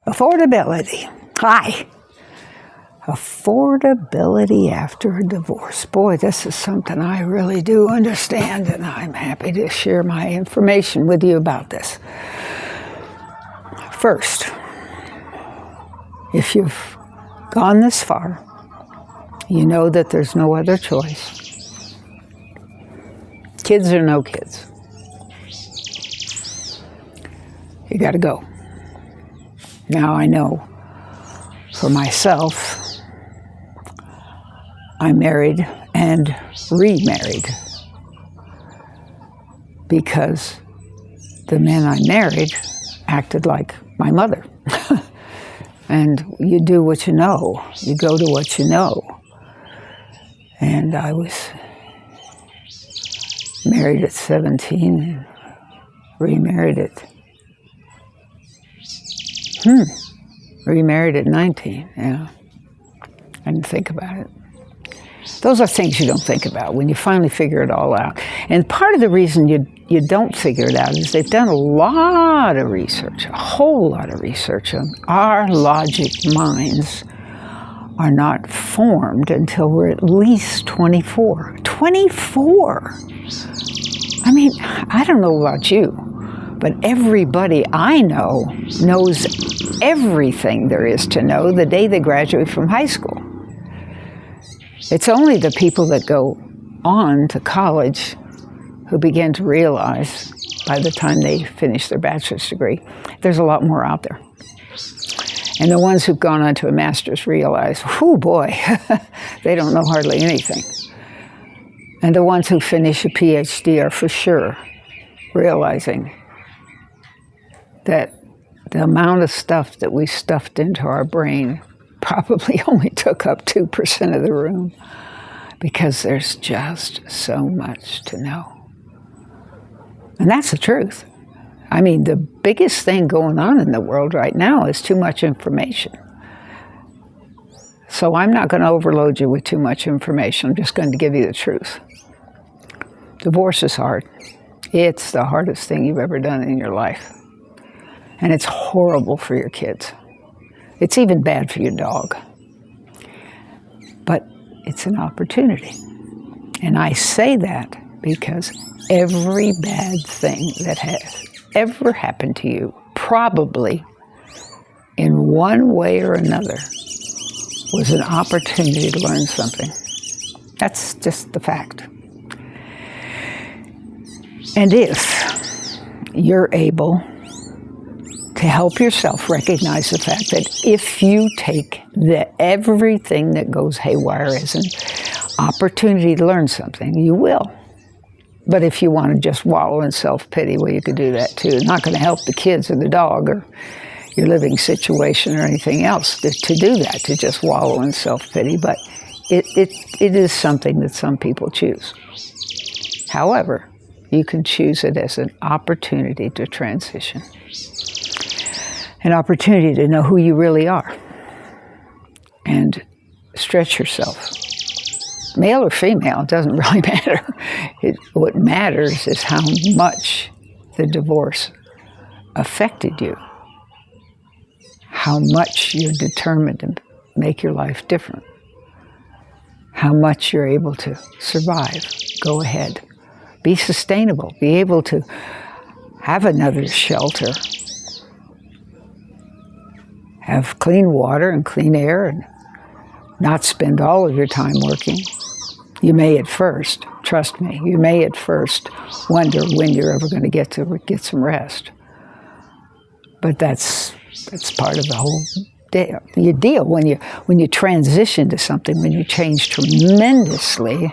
Affordability. Hi. Affordability after a divorce. Boy, this is something I really do understand, and I'm happy to share my information with you about this. First, if you've gone this far, you know that there's no other choice. Kids or no kids. You got to go. Now I know for myself, I married and remarried because the men I married acted like my mother. And you do what you know. You go to what you know. And I was married at 17 and remarried at remarried at 19, yeah. I didn't think about it. Those are things you don't think about when you finally figure it all out. And part of the reason you don't figure it out is they've done a lot of research, a whole lot of research on our logic minds are not formed until we're at least 24. 24! I mean, I don't know about you, but everybody I know knows everything there is to know the day they graduate from high school. It's only the people that go on to college who begin to realize by the time they finish their bachelor's degree, there's a lot more out there. And the ones who've gone on to a master's realize, whoo boy, they don't know hardly anything. And the ones who finish a PhD are for sure realizing that the amount of stuff that we stuffed into our brain probably only took up 2% of the room because there's just so much to know. And that's the truth. I mean, the biggest thing going on in the world right now is too much information. So I'm not going to overload you with too much information. I'm just going to give you the truth. Divorce is hard. It's the hardest thing you've ever done in your life. And it's horrible for your kids. It's even bad for your dog. But it's an opportunity. And I say that because every bad thing that has ever happened to you, probably in one way or another, was an opportunity to learn something. That's just the fact. And if you're able to help yourself recognize the fact that if you take everything that goes haywire as an opportunity to learn something, you will. But if you want to just wallow in self-pity, well, you could do that too. It's not going to help the kids or the dog or your living situation or anything else to do that, to just wallow in self-pity. But it is something that some people choose. However, you can choose it as an opportunity to transition. An opportunity to know who you really are and stretch yourself. Male or female, it doesn't really matter. What matters is how much the divorce affected you, how much you're determined to make your life different, how much you're able to survive, go ahead, be sustainable, be able to have another shelter, have clean water and clean air, and not spend all of your time working. You may at first, trust me, you may at first wonder when you're ever going to get some rest. But that's part of the whole deal. When you transition to something, when you change tremendously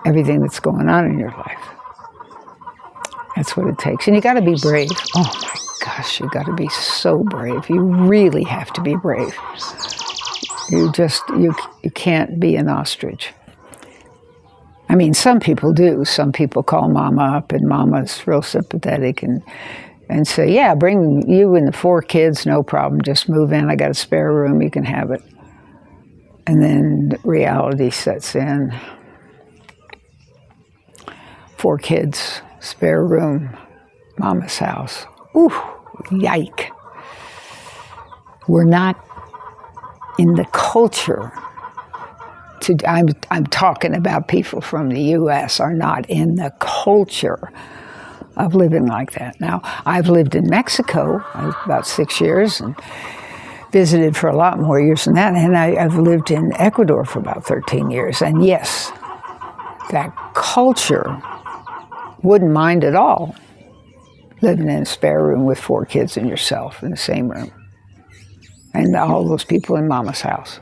everything that's going on in your life. That's what it takes. And you got to be brave. Oh my gosh, you got to be so brave. You really have to be brave. You can't be an ostrich. I mean, some people do. Some people call Mama up, and Mama's real sympathetic and say, yeah, bring you and the 4 kids, no problem. Just move in. I got a spare room. You can have it. And then reality sets in. 4 kids, spare room, Mama's house. Ooh, yike. We're not in the culture I'm talking about people from the U.S. are not in the culture of living like that. Now, I've lived in Mexico about 6 years and visited for a lot more years than that, and I've lived in Ecuador for about 13 years. And yes, that culture wouldn't mind at all living in a spare room with 4 kids and yourself in the same room, and all those people in Mama's house.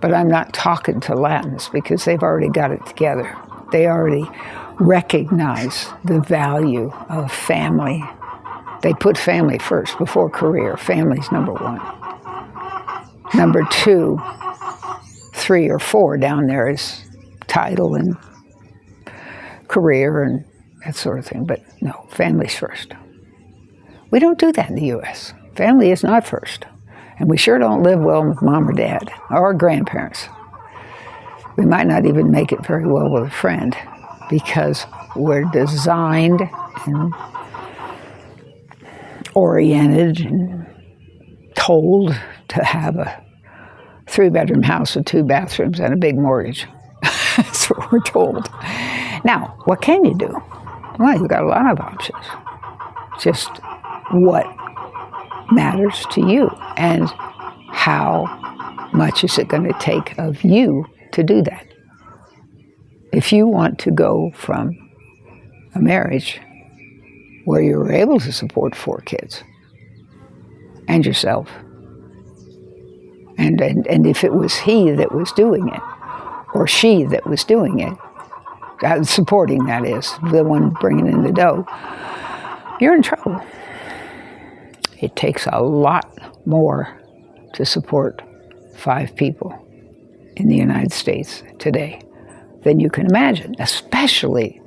But I'm not talking to Latins because they've already got it together. They already recognize the value of family. They put family first before career. Family's number 1. Number 2, 3 or 4 down there is title and career and that sort of thing. But no, family's first. We don't do that in the U.S. Family is not first. And we sure don't live well with mom or dad or grandparents. We might not even make it very well with a friend because we're designed and oriented and told to have a 3-bedroom house with 2 bathrooms and a big mortgage. That's what we're told. Now, what can you do? Well, you've got a lot of options. Just what matters to you and how much is it going to take of you to do that. If you want to go from a marriage where you were able to support 4 kids and yourself, and if it was he that was doing it or she that was doing it, supporting, that is, the one bringing in the dough, you're in trouble. It takes a lot more to support 5 people in the United States today than you can imagine, especially,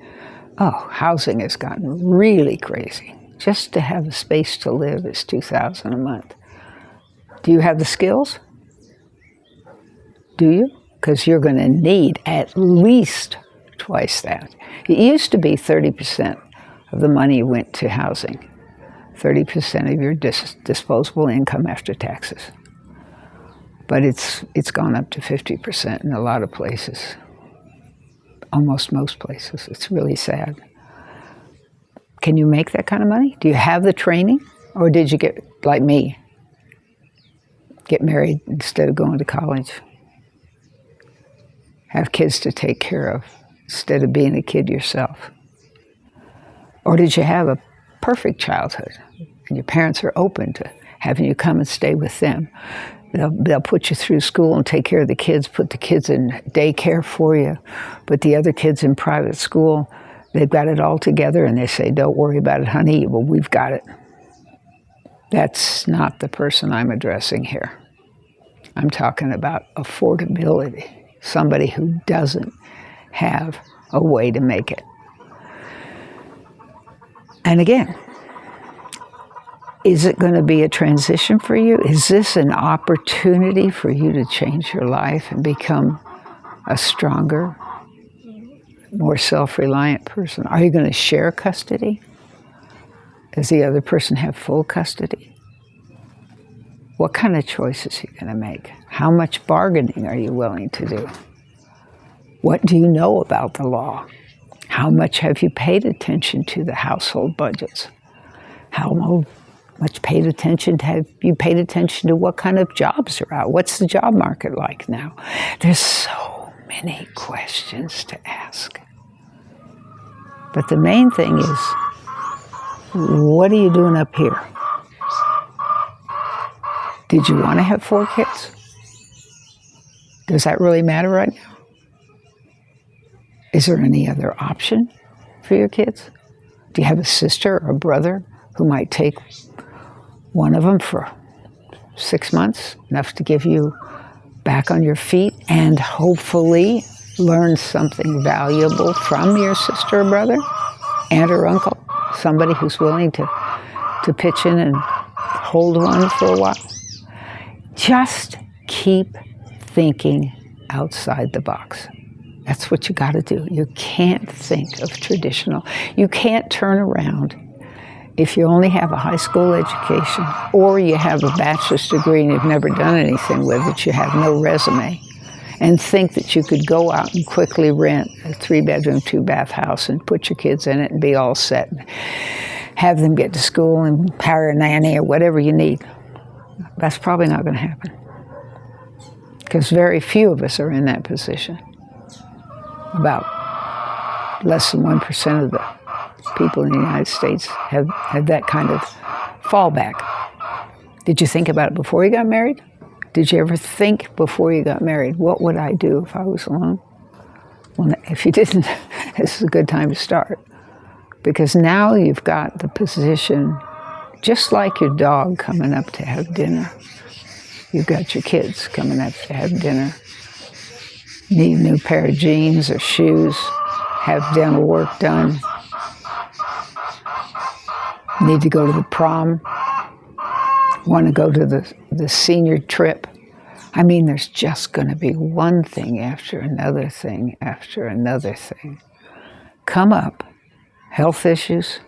housing has gotten really crazy. Just to have a space to live is $2,000 a month. Do you have the skills? Do you? Because you're going to need at least twice that. It used to be 30% of the money went to housing. 30% of your disposable income after taxes. But it's gone up to 50% in a lot of places. Almost most places. It's really sad. Can you make that kind of money? Do you have the training? Or did you get, like me, get married instead of going to college? Have kids to take care of instead of being a kid yourself? Or did you have a perfect childhood and your parents are open to having you come and stay with them? They'll put you through school and take care of the kids, put the kids in daycare for you, put the other kids in private school. They've got it all together and they say, don't worry about it, honey, well, we've got it. That's not the person I'm addressing here. I'm talking about affordability, somebody who doesn't have a way to make it. And again, is it going to be a transition for you? Is this an opportunity for you to change your life and become a stronger, more self-reliant person? Are you going to share custody? Does the other person have full custody? What kind of choices are you going to make? How much bargaining are you willing to do? What do you know about the law? How much have you paid attention to the household budgets? How much have you paid attention to what kind of jobs are out? What's the job market like now? There's so many questions to ask. But the main thing is, what are you doing up here? Did you want to have 4 kids? Does that really matter right now? Is there any other option for your kids? Do you have a sister or a brother who might take one of them for 6 months, enough to get you back on your feet and hopefully learn something valuable from your sister or brother, aunt or uncle, somebody who's willing to pitch in and hold one for a while? Just keep thinking outside the box. That's what you got to do. You can't think of traditional. You can't turn around if you only have a high school education or you have a bachelor's degree and you've never done anything with it, you have no resume, and think that you could go out and quickly rent a 3-bedroom, 2-bath house and put your kids in it and be all set and have them get to school and hire a nanny or whatever you need, that's probably not going to happen. Because very few of us are in that position. About less than 1% of the people in the United States have that kind of fallback. Did you think about it before you got married? Did you ever think before you got married, what would I do if I was alone? Well, if you didn't, this is a good time to start. Because now you've got the position, just like your dog coming up to have dinner. You've got your kids coming up to have dinner. Need a new pair of jeans or shoes, have dental work done. Need to go to the prom, want to go to the senior trip. I mean, there's just going to be one thing after another thing after another thing come up. Health issues.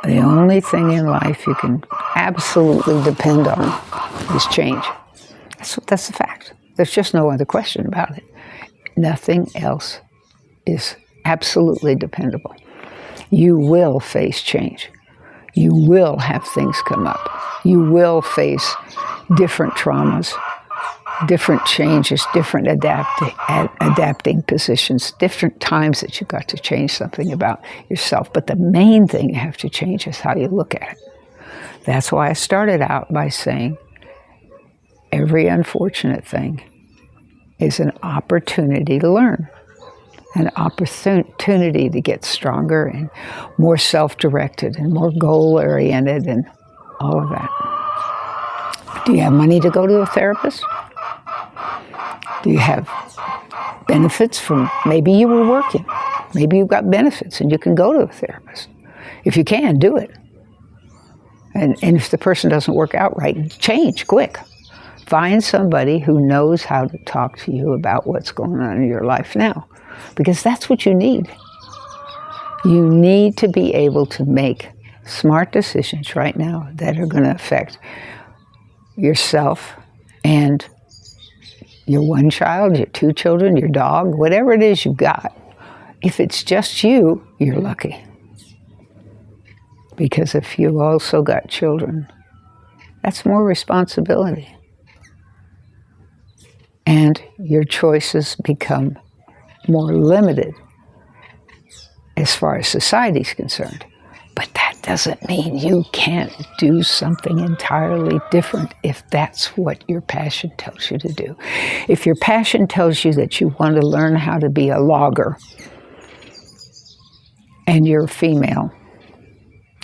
The only thing in life you can absolutely depend on is change. That's a fact. There's just no other question about it. Nothing else is absolutely dependable. You will face change. You will have things come up. You will face different traumas, different changes, different adapting positions, different times that you've got to change something about yourself. But the main thing you have to change is how you look at it. That's why I started out by saying every unfortunate thing is an opportunity to learn, an opportunity to get stronger and more self-directed and more goal-oriented and all of that. Do you have money to go to a therapist? Do you have benefits from, maybe you were working, maybe you've got benefits and you can go to a therapist. If you can, do it. And if the person doesn't work out right, change quick. Find somebody who knows how to talk to you about what's going on in your life now, because that's what you need. You need to be able to make smart decisions right now that are going to affect yourself and your one child, your 2 children, your dog, whatever it is you've got. If it's just you, you're lucky. Because if you've also got children, that's more responsibility. And your choices become more limited as far as society's concerned. But that doesn't mean you can't do something entirely different if that's what your passion tells you to do. If your passion tells you that you want to learn how to be a logger, and you're female,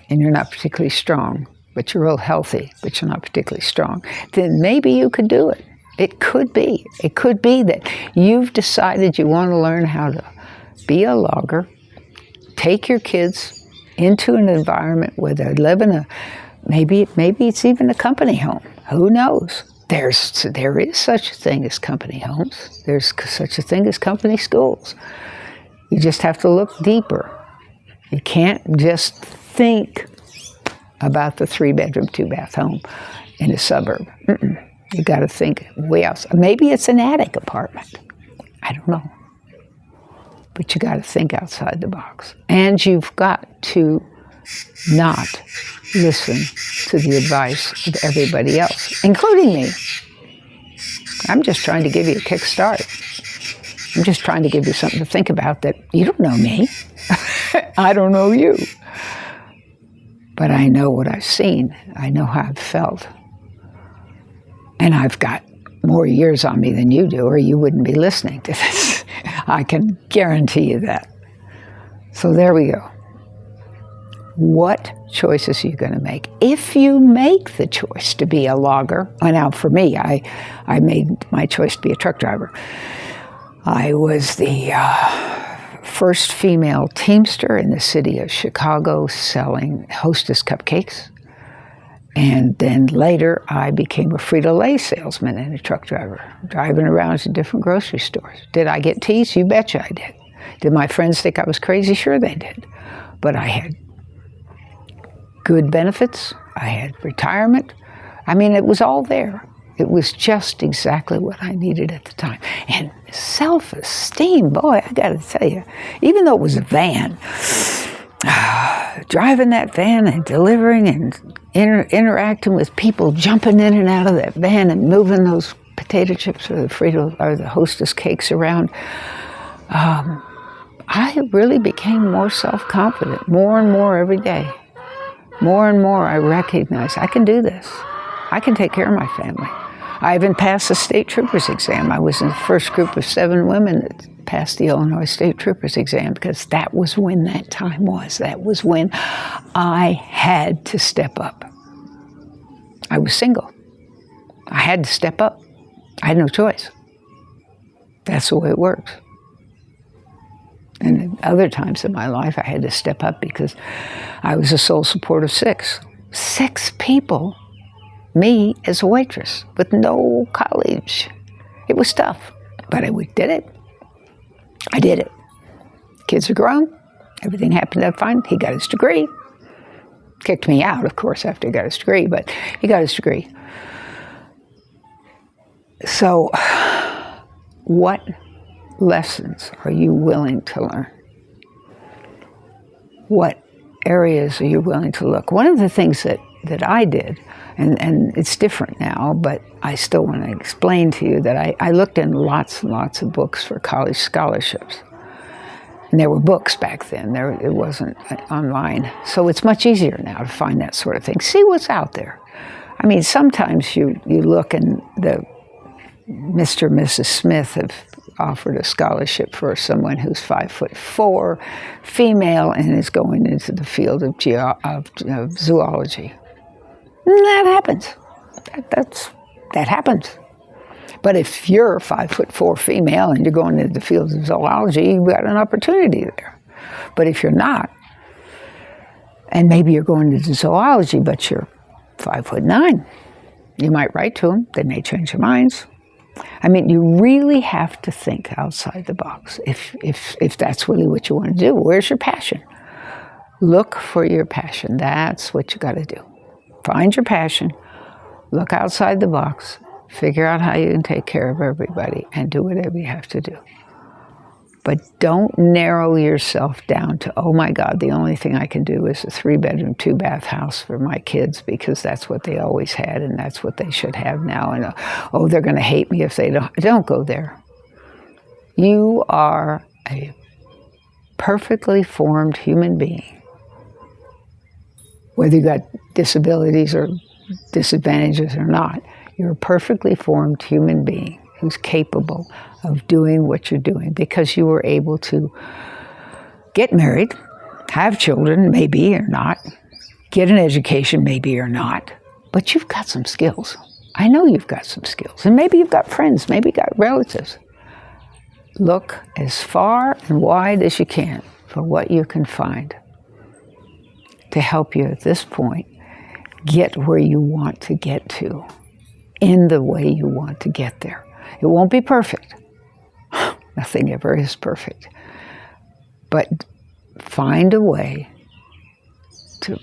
and you're not particularly strong, but you're real healthy, but you're not particularly strong, then maybe you could do it. It could be. It could be that you've decided you want to learn how to be a logger, take your kids into an environment where they live in a, maybe it's even a company home. Who knows? There is such a thing as company homes. There's such a thing as company schools. You just have to look deeper. You can't just think about the 3-bedroom, 2-bath home in a suburb. You got to think way outside. Maybe it's an attic apartment. I don't know. But you got to think outside the box. And you've got to not listen to the advice of everybody else, including me. I'm just trying to give you a kickstart. I'm just trying to give you something to think about that you don't know me. I don't know you. But I know what I've seen. I know how I've felt. And I've got more years on me than you do, or you wouldn't be listening to this. I can guarantee you that. So there we go. What choices are you going to make? If you make the choice to be a logger, now for me, I made my choice to be a truck driver. I was the first female teamster in the city of Chicago selling Hostess cupcakes. And then later, I became a Frito-Lay salesman and a truck driver, driving around to different grocery stores. Did I get teased? You betcha I did. Did my friends think I was crazy? Sure they did. But I had good benefits. I had retirement. I mean, it was all there. It was just exactly what I needed at the time. And self-esteem, boy, I got to tell you, even though it was a van, driving that van and delivering and interacting with people, jumping in and out of that van and moving those potato chips or the Hostess cakes around, I really became more self-confident, more and more every day. More and more I recognized I can do this. I can take care of my family. I even passed the state troopers exam. I was in the first group of 7 women that passed the Illinois state troopers exam because that was when that time was. That was when I had to step up. I was single. I had to step up. I had no choice. That's the way it works. And at other times in my life, I had to step up because I was a sole support of 6. 6 people. Me as a waitress with no college. It was tough, but I did it. I did it. Kids are grown. Everything happened out fine. He got his degree. Kicked me out, of course, after he got his degree, but he got his degree. So, what lessons are you willing to learn? What areas are you willing to look? One of the things that I did, and it's different now, but I still want to explain to you that I looked in lots and lots of books for college scholarships. And there were books back then. It wasn't online. So it's much easier now to find that sort of thing. See what's out there. I mean, sometimes you look and the Mr. and Mrs. Smith have offered a scholarship for someone who's 5'4", female, and is going into the field of zoology. That happens. That happens. But if you're 5'4" female and you're going into the field of zoology, you've got an opportunity there. But if you're not, and maybe you're going into zoology, but you're 5'9", you might write to them. They may change their minds. I mean, you really have to think outside the box if that's really what you want to do. Where's your passion? Look for your passion. That's what you got to do. Find your passion, look outside the box, figure out how you can take care of everybody, and do whatever you have to do. But don't narrow yourself down to, oh my God, the only thing I can do is a 3-bedroom, 2-bath house for my kids because that's what they always had and that's what they should have now. And oh, they're going to hate me if they don't. Don't go there. You are a perfectly formed human being. Whether you got disabilities or disadvantages or not, you're a perfectly formed human being who's capable of doing what you're doing because you were able to get married, have children, maybe or not, get an education, maybe or not, but you've got some skills. I know you've got some skills, and maybe you've got friends, maybe you've got relatives. Look as far and wide as you can for what you can find to help you at this point get where you want to get to in the way you want to get there. It won't be perfect. Nothing ever is perfect. But find a way to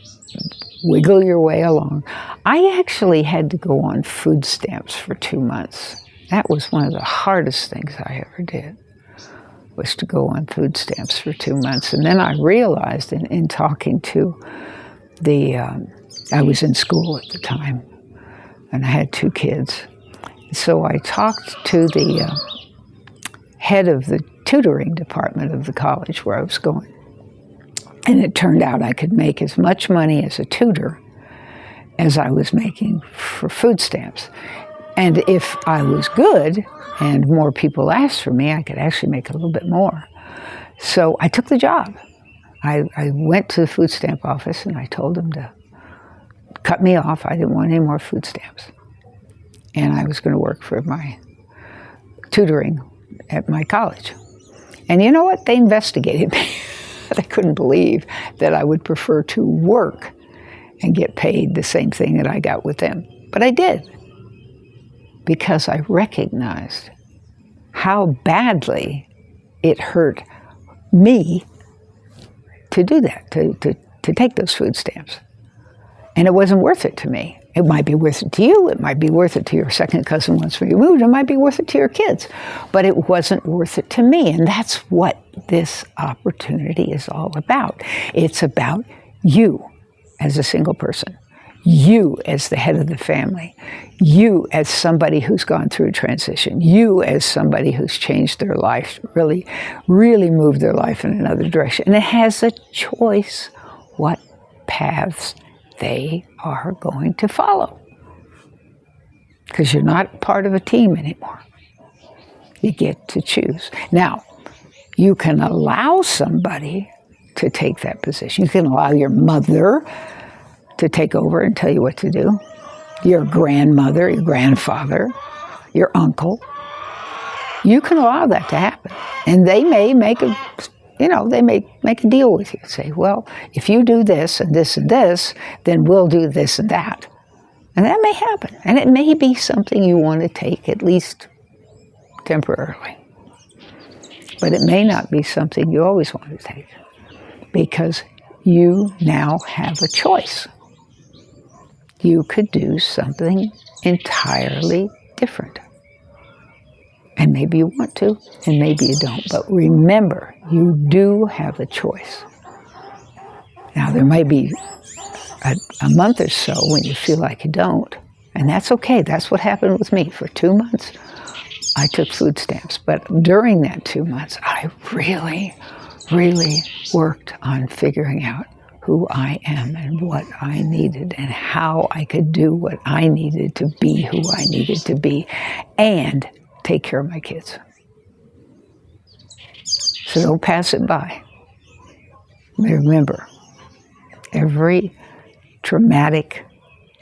wiggle your way along. I actually had to go on food stamps for 2 months. That was one of the hardest things I ever did, was to go on food stamps for 2 months. And then I realized in talking to I was in school at the time, and I had 2 kids. So I talked to the head of the tutoring department of the college where I was going. And it turned out I could make as much money as a tutor as I was making for food stamps. And if I was good and more people asked for me, I could actually make a little bit more. So I took the job. I went to the food stamp office and I told them to cut me off. I didn't want any more food stamps. And I was going to work for my tutoring at my college. And you know what? They investigated me. They couldn't believe that I would prefer to work and get paid the same thing that I got with them. But I did, because I recognized how badly it hurt me to do that, to take those food stamps. And it wasn't worth it to me. It might be worth it to you. It might be worth it to your second cousin once removed. It might be worth it to your kids. But it wasn't worth it to me. And that's what this opportunity is all about. It's about you as a single person. You as the head of the family. You as somebody who's gone through a transition. You as somebody who's changed their life, really, really moved their life in another direction. And it has a choice what paths they are going to follow. Because you're not part of a team anymore. You get to choose. Now, you can allow somebody to take that position. You can allow your mother to take over and tell you what to do. Your grandmother, your grandfather, your uncle. You can allow that to happen. And they may make a deal with you. Say, well, if you do this and this and this, then we'll do this and that. And that may happen. And it may be something you want to take, at least temporarily. But it may not be something you always want to take. Because you now have a choice. You could do something entirely different. And maybe you want to, and maybe you don't. But remember, you do have a choice. Now, there might be a month or so when you feel like you don't, and that's okay. That's what happened with me. For 2 months, I took food stamps. But during that 2 months, I really, really worked on figuring out who I am and what I needed and how I could do what I needed to be who I needed to be and take care of my kids. So don't pass it by. Remember, every traumatic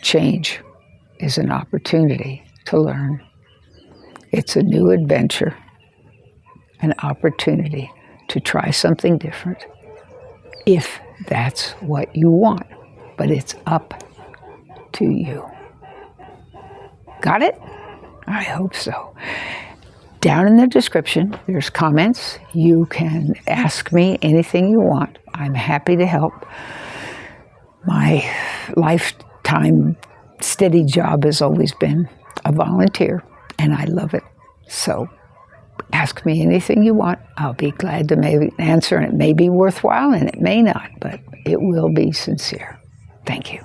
change is an opportunity to learn. It's a new adventure, an opportunity to try something different, if that's what you want. But it's up to you. Got it? I hope so. Down in the description, there's comments. You can ask me anything you want. I'm happy to help. My lifetime steady job has always been a volunteer, and I love it. So ask me anything you want. I'll be glad to maybe answer, and it may be worthwhile, and it may not, but it will be sincere. Thank you.